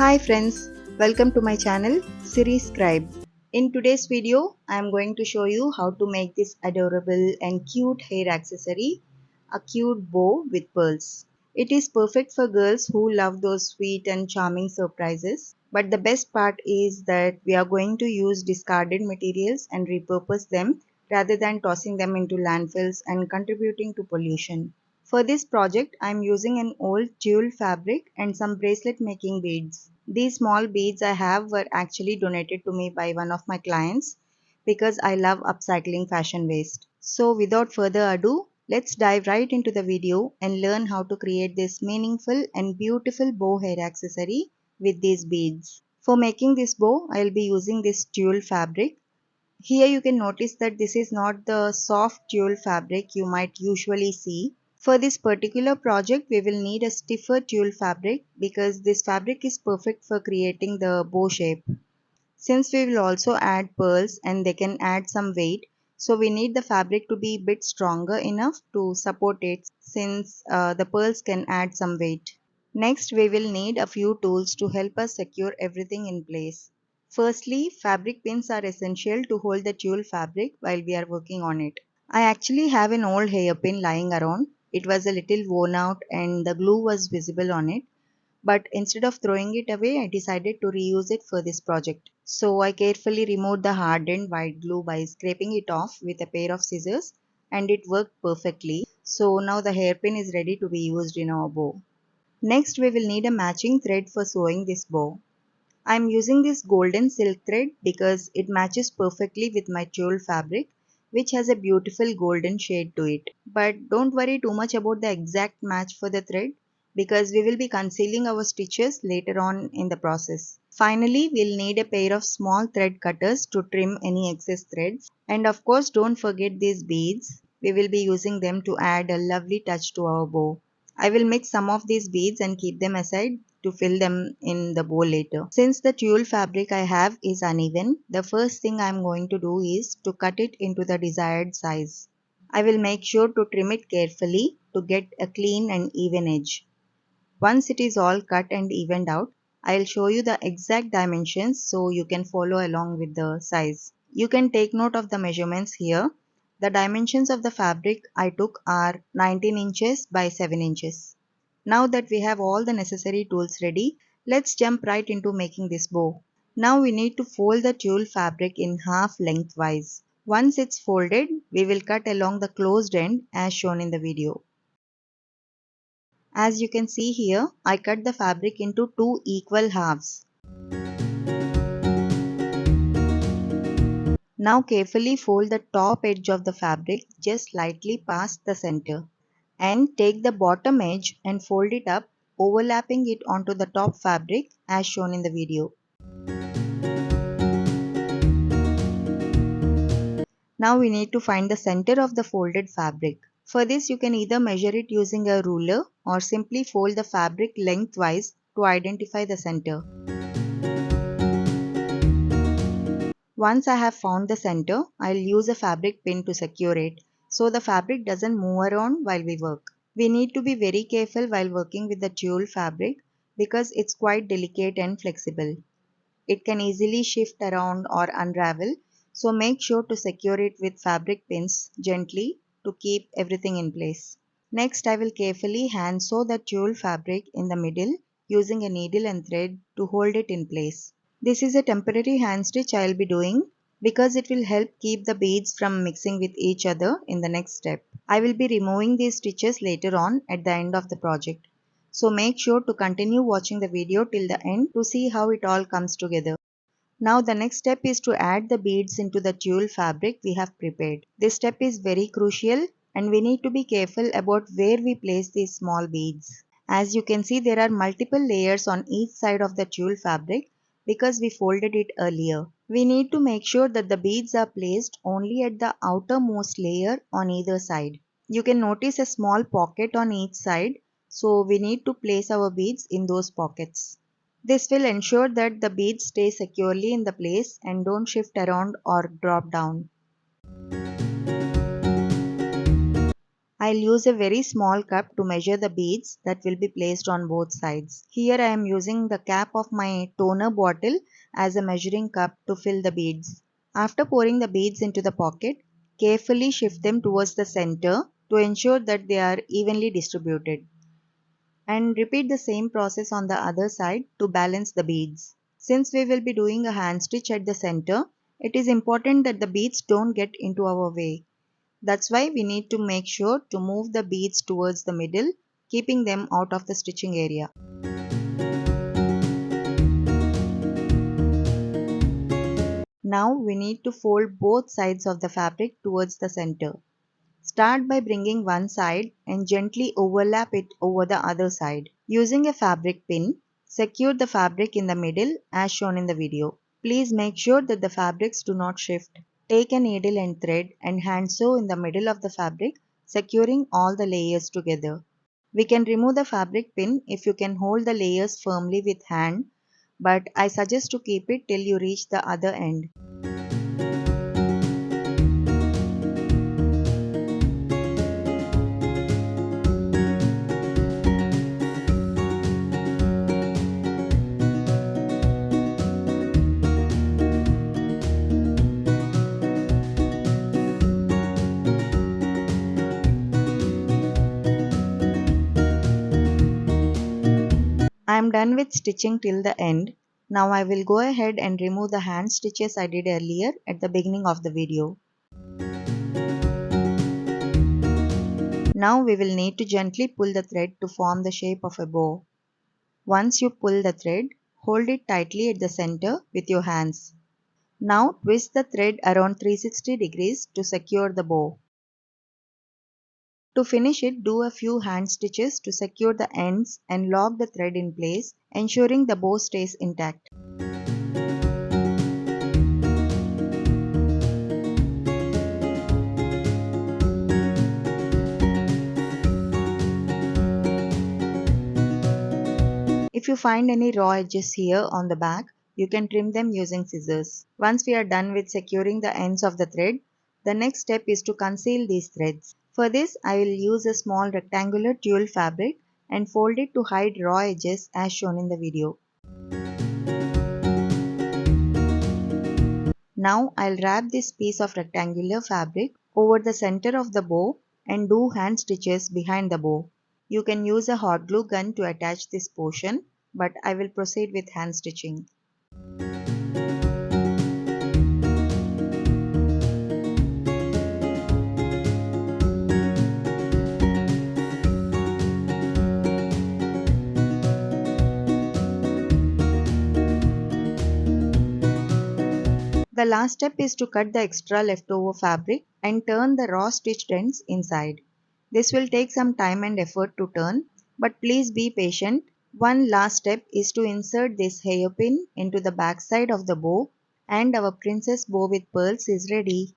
Hi friends, welcome to my channel Series Scribe. In today's video, I am going to show you how to make this adorable and cute hair accessory, a cute bow with pearls. It is perfect for girls who love those sweet and charming surprises. But the best part is that we are going to use discarded materials and repurpose them rather than tossing them into landfills and contributing to pollution. For this project, I am using an old tulle fabric and some bracelet making beads. These small beads I have were actually donated to me by one of my clients because I love upcycling fashion waste. So without further ado, let's dive right into the video and learn how to create this meaningful and beautiful bow hair accessory with these beads. For making this bow, I will be using this tulle fabric. Here you can notice that this is not the soft tulle fabric you might usually see. For this particular project, we will need a stiffer tulle fabric because this fabric is perfect for creating the bow shape. Since we will also add pearls and they can add some weight, so we need the fabric to be a bit stronger enough to support it since the pearls can add some weight. Next, we will need a few tools to help us secure everything in place. Firstly, fabric pins are essential to hold the tulle fabric while we are working on it. I actually have an old hairpin lying around. It was a little worn out and the glue was visible on it. But instead of throwing it away, I decided to reuse it for this project. So I carefully removed the hardened white glue by scraping it off with a pair of scissors and it worked perfectly. So now the hairpin is ready to be used in our bow. Next, we will need a matching thread for sewing this bow. I am using this golden silk thread because it matches perfectly with my tulle fabric, which has a beautiful golden shade to it. But don't worry too much about the exact match for the thread because we will be concealing our stitches later on in the process. Finally, we'll need a pair of small thread cutters to trim any excess threads. And of course, don't forget these beads. We will be using them to add a lovely touch to our bow. I will mix some of these beads and keep them aside to fill them in the bow later. Since the tulle fabric I have is uneven, the first thing I am going to do is to cut it into the desired size. I will make sure to trim it carefully to get a clean and even edge. Once it is all cut and evened out, I will show you the exact dimensions so you can follow along with the size. You can take note of the measurements here. The dimensions of the fabric I took are 19 inches by 7 inches. Now that we have all the necessary tools ready, let's jump right into making this bow. Now we need to fold the tulle fabric in half lengthwise. Once it's folded, we will cut along the closed end as shown in the video. As you can see here, I cut the fabric into two equal halves. Now carefully fold the top edge of the fabric just slightly past the center. And take the bottom edge and fold it up, overlapping it onto the top fabric as shown in the video. Now we need to find the center of the folded fabric. For this you can either measure it using a ruler or simply fold the fabric lengthwise to identify the center. Once I have found the center, I'll use a fabric pin to secure it so the fabric doesn't move around while we work. We need to be very careful while working with the tulle fabric because it's quite delicate and flexible. It can easily shift around or unravel, so make sure to secure it with fabric pins gently to keep everything in place. Next, I will carefully hand sew the tulle fabric in the middle using a needle and thread to hold it in place. This is a temporary hand stitch I will be doing because it will help keep the beads from mixing with each other in the next step. I will be removing these stitches later on at the end of the project. So make sure to continue watching the video till the end to see how it all comes together. Now the next step is to add the beads into the tulle fabric we have prepared. This step is very crucial and we need to be careful about where we place these small beads. As you can see, there are multiple layers on each side of the tulle fabric because we folded it earlier. We need to make sure that the beads are placed only at the outermost layer on either side. You can notice a small pocket on each side, so we need to place our beads in those pockets. This will ensure that the beads stay securely in the place and don't shift around or drop down. I'll use a very small cup to measure the beads that will be placed on both sides. Here I am using the cap of my toner bottle as a measuring cup to fill the beads. After pouring the beads into the pocket, carefully shift them towards the center to ensure that they are evenly distributed. And repeat the same process on the other side to balance the beads. Since we will be doing a hand stitch at the center, it is important that the beads don't get into our way. That's why we need to make sure to move the beads towards the middle, keeping them out of the stitching area. Now we need to fold both sides of the fabric towards the center. Start by bringing one side and gently overlap it over the other side. Using a fabric pin, secure the fabric in the middle as shown in the video. Please make sure that the fabrics do not shift. Take a needle and thread and hand sew in the middle of the fabric, securing all the layers together. We can remove the fabric pin if you can hold the layers firmly with hand, but I suggest to keep it till you reach the other end. I am done with stitching till the end. Now I will go ahead and remove the hand stitches I did earlier at the beginning of the video. Now we will need to gently pull the thread to form the shape of a bow. Once you pull the thread, hold it tightly at the center with your hands. Now twist the thread around 360 degrees to secure the bow. To finish it, do a few hand stitches to secure the ends and lock the thread in place, ensuring the bow stays intact. If you find any raw edges here on the back, you can trim them using scissors. Once we are done with securing the ends of the thread, the next step is to conceal these threads. For this, I will use a small rectangular tulle fabric and fold it to hide raw edges as shown in the video. Now I'll wrap this piece of rectangular fabric over the center of the bow and do hand stitches behind the bow. You can use a hot glue gun to attach this portion, but I will proceed with hand stitching. The last step is to cut the extra leftover fabric and turn the raw stitched ends inside. This will take some time and effort to turn, but please be patient. One last step is to insert this hairpin into the back side of the bow and our princess bow with pearls is ready.